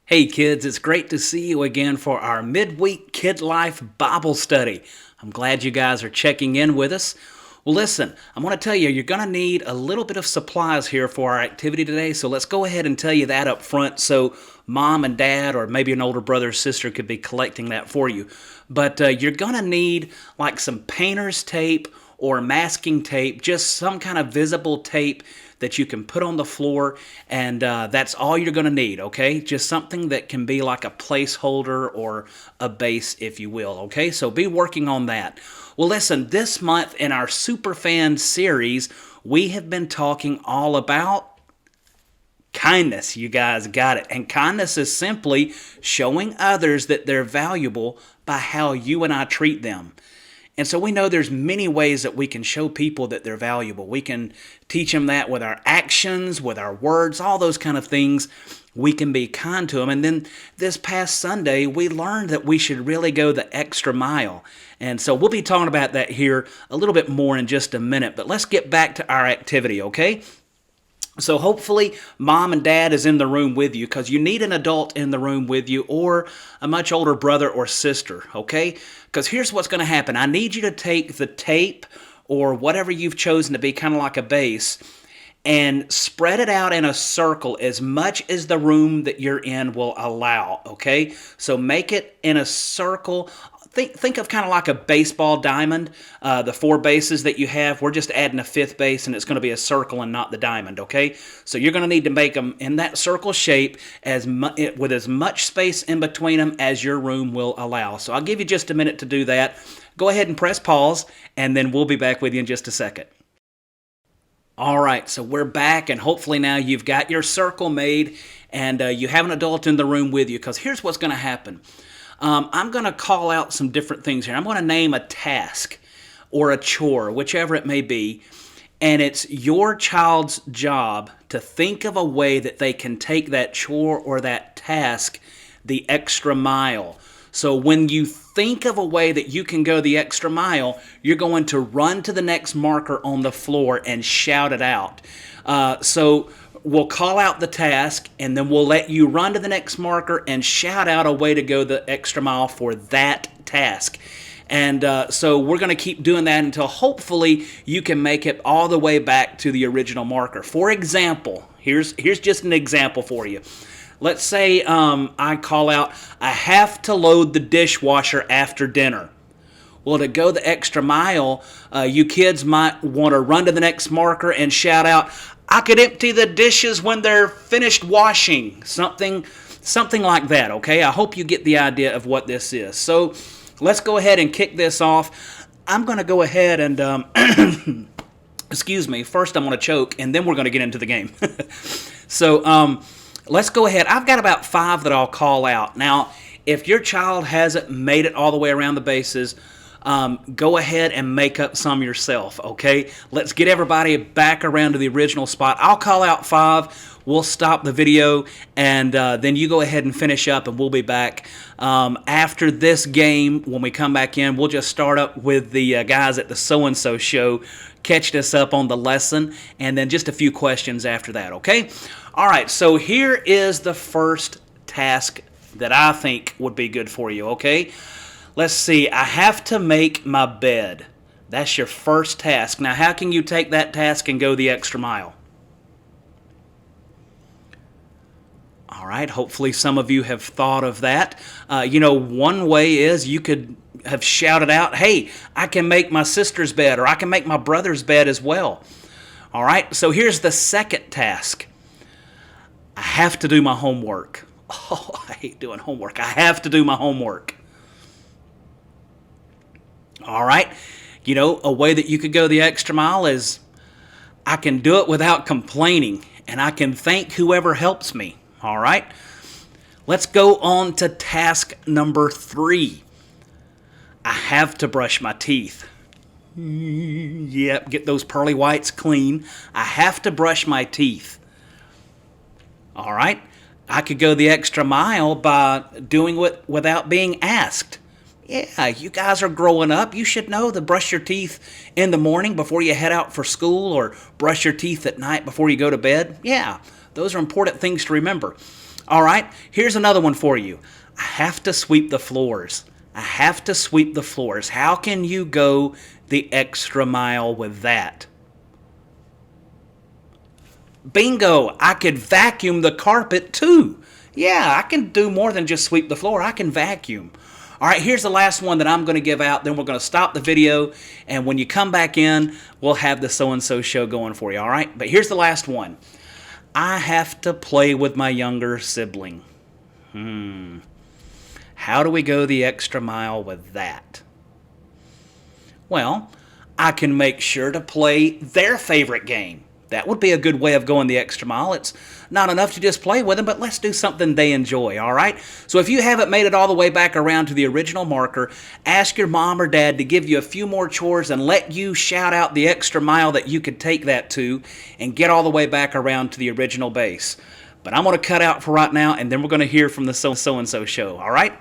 Hey kids, it's great to see you again for our midweek Kid Life Bible study. I'm glad you guys are checking in with us. Well, listen, I'm going to tell you, you're going to need a little bit of supplies here for our activity today, so let's go ahead and tell you that up front so mom and dad or maybe an older brother or sister could be collecting that for you. But you're going to need like some painter's tape or masking tape, just some kind of visible tape that you can put on the floor, and that's all you're going to need, okay? Just something that can be like a placeholder or a base, if you will, okay? So be working on that. Well, listen, this month in our Superfan series, we have been talking all about kindness. You guys got it. And kindness is simply showing others that they're valuable by how you and I treat them. And so we know there's many ways that we can show people that they're valuable. We can teach them that with our actions, with our words, all those kind of things. We can be kind to them. And then this past Sunday, we learned that we should really go the extra mile. And so we'll be talking about that here a little bit more in just a minute. But let's get back to our activity, okay? So hopefully mom and dad is in the room with you, because you need an adult in the room with you or a much older brother or sister, okay? Because here's what's going to happen. I need you to take the tape or whatever you've chosen to be kind of like a base and spread it out in a circle as much as the room that you're in will allow, okay? So make it in a circle. Think of kind of like a baseball diamond. The four bases that you have, we're just adding a fifth base, and it's going to be a circle and not the diamond, okay? So you're going to need to make them in that circle shape with as much space in between them as your room will allow. So I'll give you just a minute to do that. Go ahead and press pause, and then we'll be back with you in just a second. All right, so we're back, and hopefully now you've got your circle made, and you have an adult in the room with you, because here's what's going to happen. I'm going to call out some different things here. I'm going to name a task or a chore, whichever it may be, and it's your child's job to think of a way that they can take that chore or that task the extra mile. So when you think of a way that you can go the extra mile, you're going to run to the next marker on the floor and shout it out. So we'll call out the task, and then we'll let you run to the next marker and shout out a way to go the extra mile for that task. And so we're going to keep doing that until hopefully you can make it all the way back to the original marker. For example, here's just an example for you. Let's say I call out, I have to load the dishwasher after dinner. Well, to go the extra mile, you kids might want to run to the next marker and shout out, I could empty the dishes when they're finished washing. Something like that, okay? I hope you get the idea of what this is. So let's go ahead and kick this off. I'm going to go ahead and, excuse me, first I'm going to choke, and then we're going to get into the game. So let's go ahead. I've got about 5 that I'll call out. Now, if your child hasn't made it all the way around the bases, go ahead and make up some yourself, okay? Let's get everybody back around to the original spot. I'll call out 5. We'll stop the video, and then you go ahead and finish up, and we'll be back. After this game, when we come back in, we'll just start up with the guys at the So-and-So show, catch us up on the lesson, and then just a few questions after that, okay? All right, so here is the first task that I think would be good for you, okay? Let's see, I have to make my bed. That's your first task. Now, how can you take that task and go the extra mile? All right, hopefully some of you have thought of that. One way is you could have shouted out, hey, I can make my sister's bed, or I can make my brother's bed as well. All right, so here's the second task. I have to do my homework. Oh, I hate doing homework. I have to do my homework. All right, a way that you could go the extra mile is I can do it without complaining, and I can thank whoever helps me. All right, let's go on to task number 3. I have to brush my teeth. Yep, get those pearly whites clean. I have to brush my teeth. All right, I could go the extra mile by doing it without being asked. Yeah, you guys are growing up. You should know to brush your teeth in the morning before you head out for school, or brush your teeth at night before you go to bed. Yeah, those are important things to remember. All right, here's another one for you. I have to sweep the floors. I have to sweep the floors. How can you go the extra mile with that? Bingo, I could vacuum the carpet too. Yeah, I can do more than just sweep the floor. I can vacuum. All right, here's the last one that I'm going to give out. Then we're going to stop the video. And when you come back in, we'll have the so-and-so show going for you, all right? But here's the last one. I have to play with my younger sibling. How do we go the extra mile with that? Well, I can make sure to play their favorite game. That would be a good way of going the extra mile. It's not enough to just play with them, but let's do something they enjoy, all right? So if you haven't made it all the way back around to the original marker, ask your mom or dad to give you a few more chores and let you shout out the extra mile that you could take that to and get all the way back around to the original base. But I'm going to cut out for right now, and then we're going to hear from the so-and-so show, all right?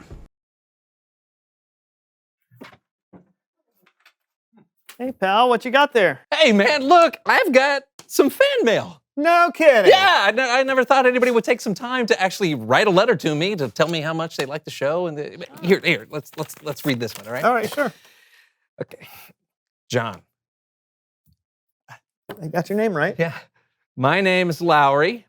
Hey, pal, what you got there? Hey, man, look, I've got some fan mail. No kidding. Yeah, I never thought anybody would take some time to actually write a letter to me to tell me how much they like the show. And here, let's read this one, all right? All right, sure. Okay, John. I got your name right. Yeah, my name is Lowry.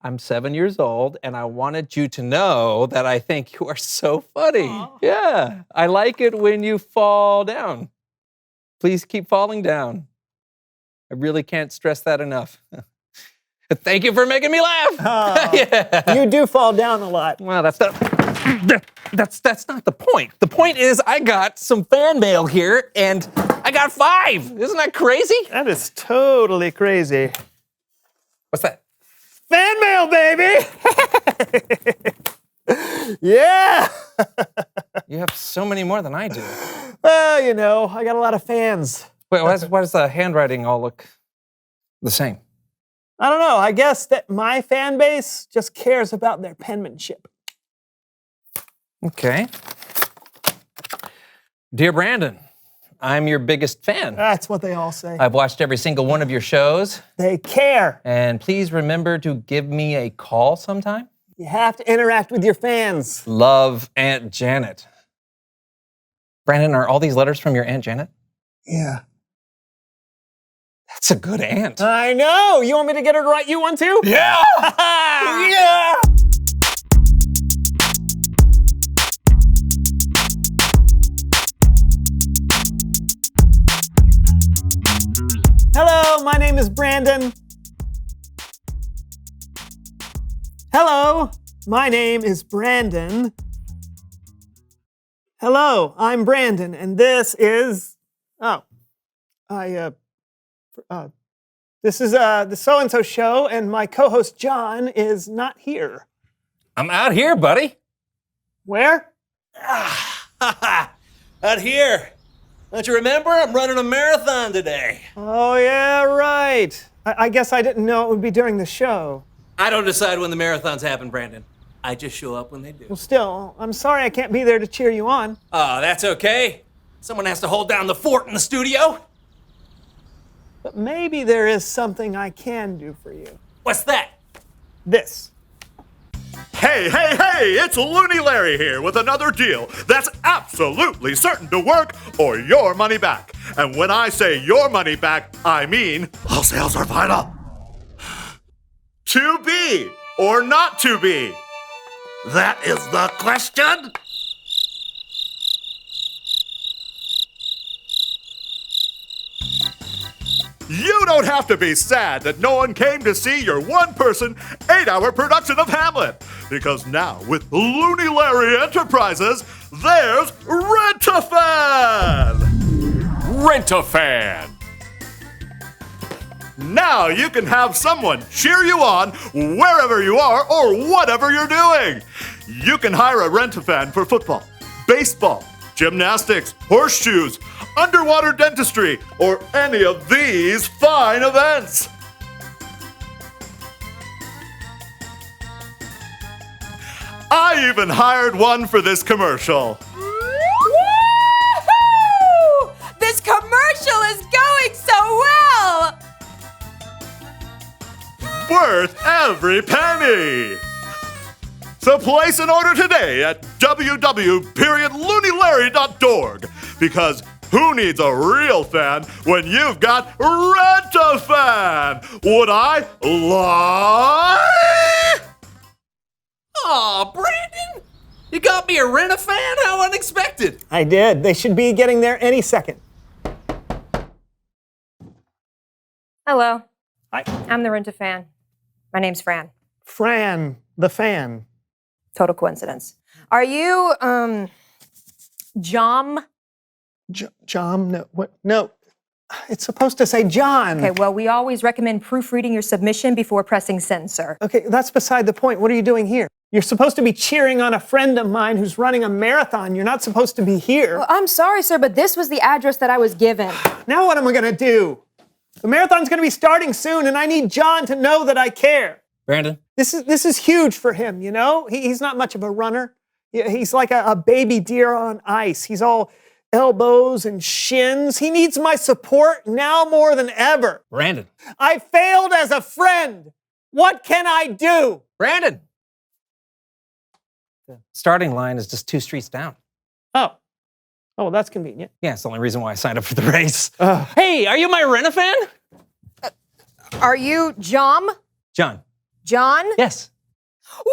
I'm 7 years old, and I wanted you to know that I think you are so funny. Aww. Yeah, I like it when you fall down. Please keep falling down. I really can't stress that enough. Thank you for making me laugh. Oh, yeah. You do fall down a lot. Well, that's not the point. The point is I got some fan mail here, and I got 5. Isn't that crazy? That is totally crazy. What's that? Fan mail, baby! Yeah! You have so many more than I do. Well, you know, I got a lot of fans. Wait, why does the handwriting all look the same? I don't know. I guess that my fan base just cares about their penmanship. Okay. Dear Brandon, I'm your biggest fan. That's what they all say. I've watched every single one of your shows. They care. And please remember to give me a call sometime. You have to interact with your fans. Love, Aunt Janet. Brandon, are all these letters from your Aunt Janet? Yeah. That's a good aunt. I know. You want me to get her to write you one too? Yeah! Yeah! Hello, my name is Brandon. Hello, my name is Brandon. Hello, I'm Brandon, and this is... This is the so-and-so show, and my co-host John is not here. I'm out here, buddy. Where? Out here. Don't you remember? I'm running a marathon today. Oh, yeah, right. I guess I didn't know it would be during the show. I don't decide when the marathons happen, Brandon. I just show up when they do. Well, still, I'm sorry I can't be there to cheer you on. Oh, that's okay. Someone has to hold down the fort in the studio. But maybe there is something I can do for you. What's that? This. Hey, it's Looney Larry here with another deal that's absolutely certain to work or your money back. And when I say your money back, I mean all sales are final. To be or not to be? That is the question. You don't have to be sad that no one came to see your one-person, 8-hour production of Hamlet. Because now, with Looney Larry Enterprises, there's Rent-A-Fan! Rent-A-Fan! Now you can have someone cheer you on wherever you are or whatever you're doing. You can hire a Rent-A-Fan for football, baseball, gymnastics, horseshoes, underwater dentistry, or any of these fine events. I even hired one for this commercial. Woo-hoo! This commercial is going so well! Worth every penny. So place an order today at www.looneylarry.org, because who needs a real fan when you've got Rent-A-Fan? Would I lie? Aw, Brandon! You got me a Rent-A-Fan? How unexpected! I did. They should be getting there any second. Hello, Hi. I'm the Rent-A-Fan. My name's Fran. Fran, the fan. Total coincidence. Are you, Jom? John? No, what? No. It's supposed to say John. Okay, well, we always recommend proofreading your submission before pressing send, sir. Okay, that's beside the point. What are you doing here? You're supposed to be cheering on a friend of mine who's running a marathon. You're not supposed to be here. Well, I'm sorry, sir, but this was the address that I was given. Now what am I going to do? The marathon's going to be starting soon, and I need John to know that I care. Brandon? This is huge for him, you know? He's not much of a runner. He's like a baby deer on ice. He's all elbows and shins. He needs my support now more than ever. Brandon? I failed as a friend. What can I do? Brandon! The starting line is just 2 streets down. Oh, well, that's convenient. Yeah, it's the only reason why I signed up for the race. Ugh. Hey, are you my Rent-A-Fan? Are you Jom? John. John? Yes. Woohoo!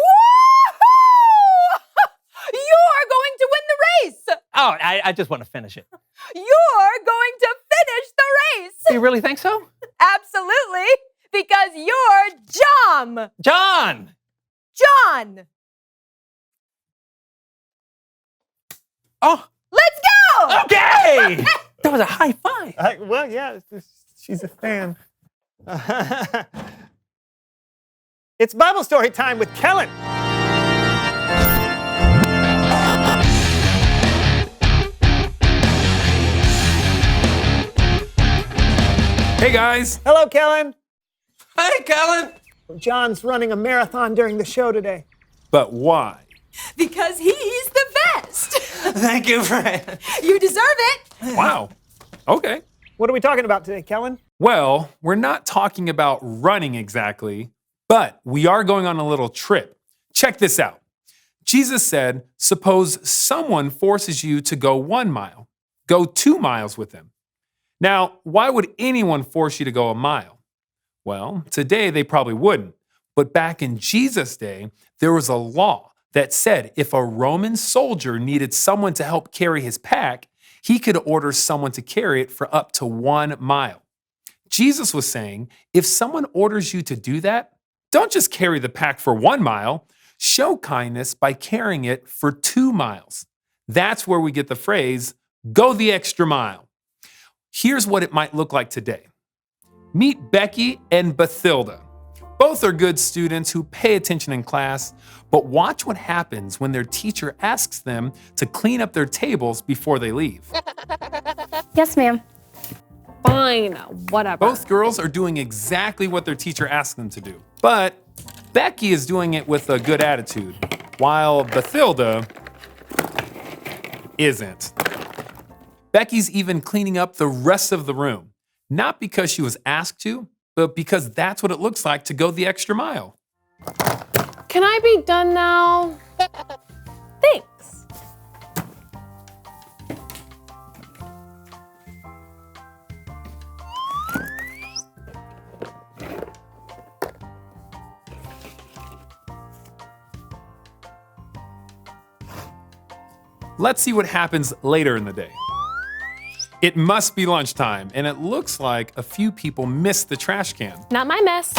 You're going to win the race! Oh, I just want to finish it. You're going to finish the race! You really think so? Absolutely, because you're Jom! John! John! Oh, Let's go! okay! That was a high five. Well, yeah, she's a fan. It's Bible story time with Kellen. Hey guys! Hello, Kellen. Hey, Kellen! John's running a marathon during the show today. But why? Because he's the best. Thank you, Fran. You deserve it. Wow. Okay. What are we talking about today, Kellen? Well, we're not talking about running exactly, but we are going on a little trip. Check this out. Jesus said, suppose someone forces you to go 1 mile. Go 2 miles with them. Now, why would anyone force you to go a mile? Well, today they probably wouldn't. But back in Jesus' day, there was a law that said if a Roman soldier needed someone to help carry his pack, he could order someone to carry it for up to 1 mile. Jesus was saying, if someone orders you to do that, don't just carry the pack for 1 mile, show kindness by carrying it for 2 miles. That's where we get the phrase, go the extra mile. Here's what it might look like today. Meet Becky and Bathilda. Both are good students who pay attention in class, but watch what happens when their teacher asks them to clean up their tables before they leave. Yes, ma'am. Fine, whatever. Both girls are doing exactly what their teacher asked them to do, but Becky is doing it with a good attitude, while Bathilda isn't. Becky's even cleaning up the rest of the room, not because she was asked to, but because that's what it looks like to go the extra mile. Can I be done now? Thanks. Let's see what happens later in the day. It must be lunchtime, and it looks like a few people missed the trash can. Not my mess.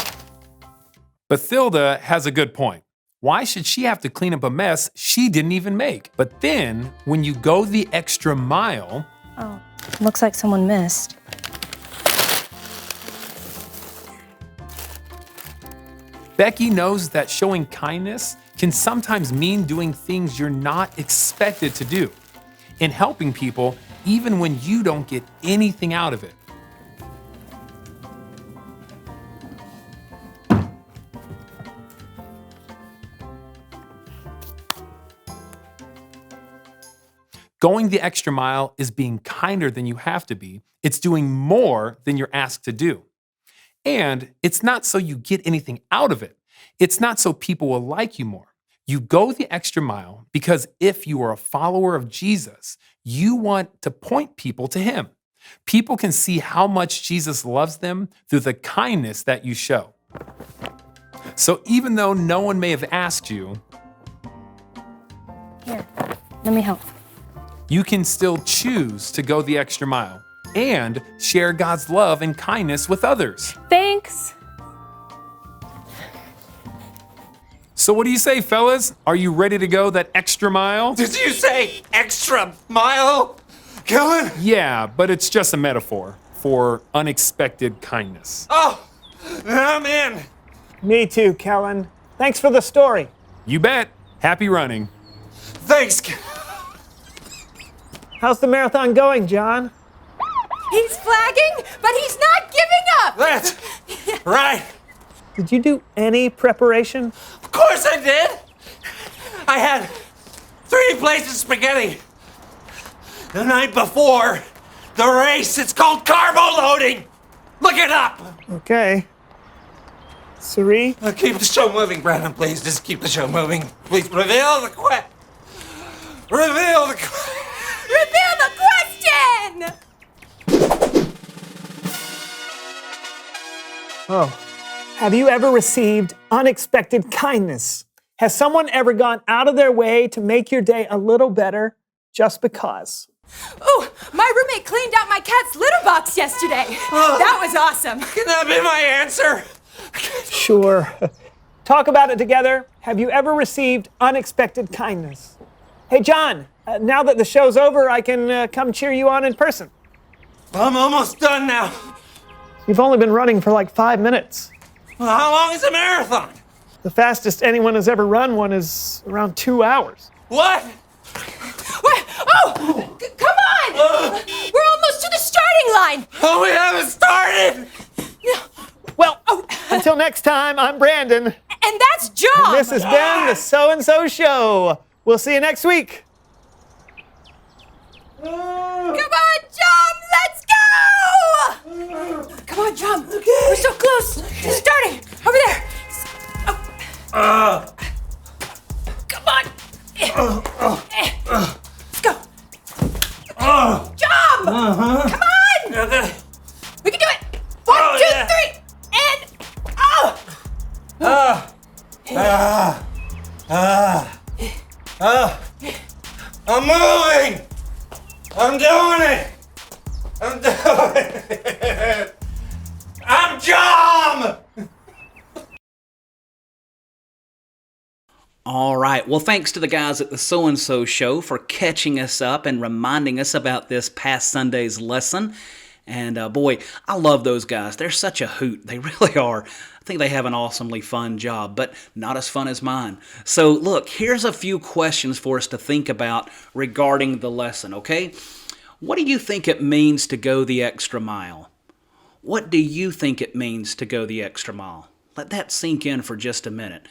Bathilda has a good point. Why should she have to clean up a mess she didn't even make? But then, when you go the extra mile, Oh, looks like someone missed. Becky knows that showing kindness can sometimes mean doing things you're not expected to do, and helping people even when you don't get anything out of it. Going the extra mile is being kinder than you have to be. It's doing more than you're asked to do. And it's not so you get anything out of it. It's not so people will like you more. You go the extra mile because if you are a follower of Jesus, you want to point people to him. People can see how much Jesus loves them through the kindness that you show. So even though no one may have asked you, Here, let me help. you can still choose to go the extra mile and share God's love and kindness with others. Thanks. So what do you say, fellas? Are you ready to go that extra mile? Did you say extra mile? Kellen? Yeah, but it's just a metaphor for unexpected kindness. Oh, I'm in. Me too, Kellen. Thanks for the story. You bet. Happy running. Thanks. How's the marathon going, John? He's flagging, but he's not giving up. That's right. Did you do any preparation? Of course I did. I had 3 plates of spaghetti. The night before the race, it's called carbo loading. Look it up. Okay. Siri? Keep the show moving, Brandon, please. Just keep the show moving. Please reveal the question. Reveal the Reveal the question. Oh. Have you ever received unexpected kindness? Has someone ever gone out of their way to make your day a little better just because? Ooh, my roommate cleaned out my cat's litter box yesterday. That was awesome. Can that be my answer? Sure. Talk about it together. Have you ever received unexpected kindness? Hey, John, now that the show's over, I can come cheer you on in person. I'm almost done now. You've only been running for like 5 minutes. Well, how long is a marathon? The fastest anyone has ever run one is around 2 hours. What? Wait, oh, come on. We're almost to the starting line. Oh, we haven't started. Well, until next time, I'm Brandon. And that's John. This has been the So-and-So Show. We'll see you next week. Come on, John, let's go! Come on, John. We're so close to starting. Over there. Come on. Let's go. John! Come on! Okay. We can do it. 1, 2, yeah. 3, and I'm moving. I'm doing it. I'm doing it. I'm John. All right. Well, thanks to the guys at the So-and-So Show for catching us up and reminding us about this past Sunday's lesson. And boy, I love those guys. They're such a hoot. They really are. I think they have an awesomely fun job, but not as fun as mine. So look, here's a few questions for us to think about regarding the lesson, okay? What do you think it means to go the extra mile? What do you think it means to go the extra mile? Let that sink in for just a minute.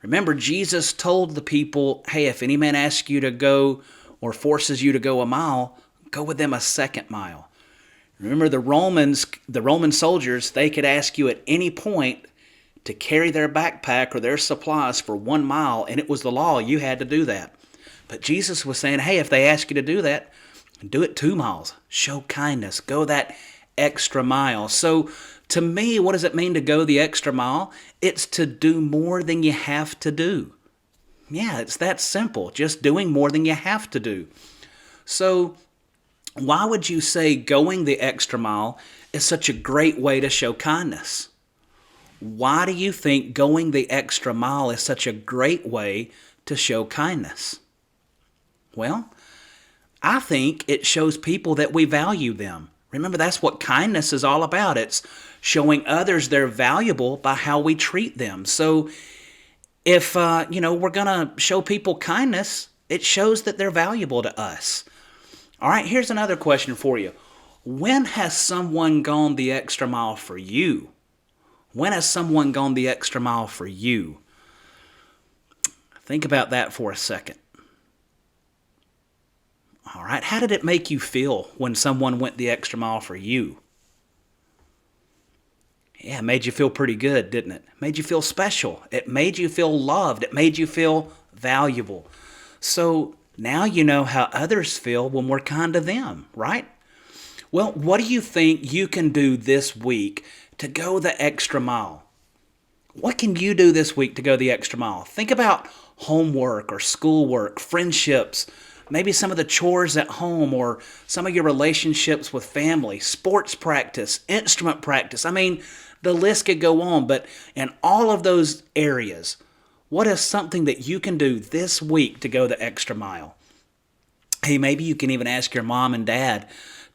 Remember, Jesus told the people, hey, if any man asks you to go or forces you to go a mile, go with them a second mile. Remember, the Roman soldiers, they could ask you at any point to carry their backpack or their supplies for 1 mile, and it was the law. You had to do that. But Jesus was saying, hey, if they ask you to do that, do it 2 miles. Show kindness. Go that extra mile. So to me, what does it mean to go the extra mile? It's to do more than you have to do. Yeah, it's that simple. Just doing more than you have to do. So why would you say going the extra mile is such a great way to show kindness? Why do you think going the extra mile is such a great way to show kindness? Well, I think it shows people that we value them. Remember, that's what kindness is all about. It's showing others they're valuable by how we treat them. So if, we're going to show people kindness, it shows that they're valuable to us. All right, here's another question for you. When has someone gone the extra mile for you? When has someone gone the extra mile for you? Think about that for a second. All right, how did it make you feel when someone went the extra mile for you? Yeah, it made you feel pretty good, didn't it? It made you feel special. It made you feel loved. It made you feel valuable. So now you know how others feel when we're kind to them, right? Well, what do you think you can do this week to go the extra mile? What can you do this week to go the extra mile? Think about homework or schoolwork, friendships, maybe some of the chores at home or some of your relationships with family, sports practice, instrument practice. I mean, the list could go on, but in all of those areas, what is something that you can do this week to go the extra mile? Hey, maybe you can even ask your mom and dad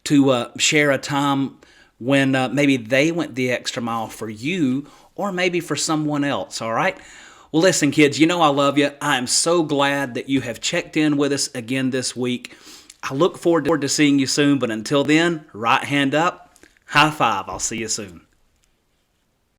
to share a time when maybe they went the extra mile for you or maybe for someone else, all right? Well, listen, kids, you know I love you. I am so glad that you have checked in with us again this week. I look forward to seeing you soon, but until then, right hand up, high five. I'll see you soon.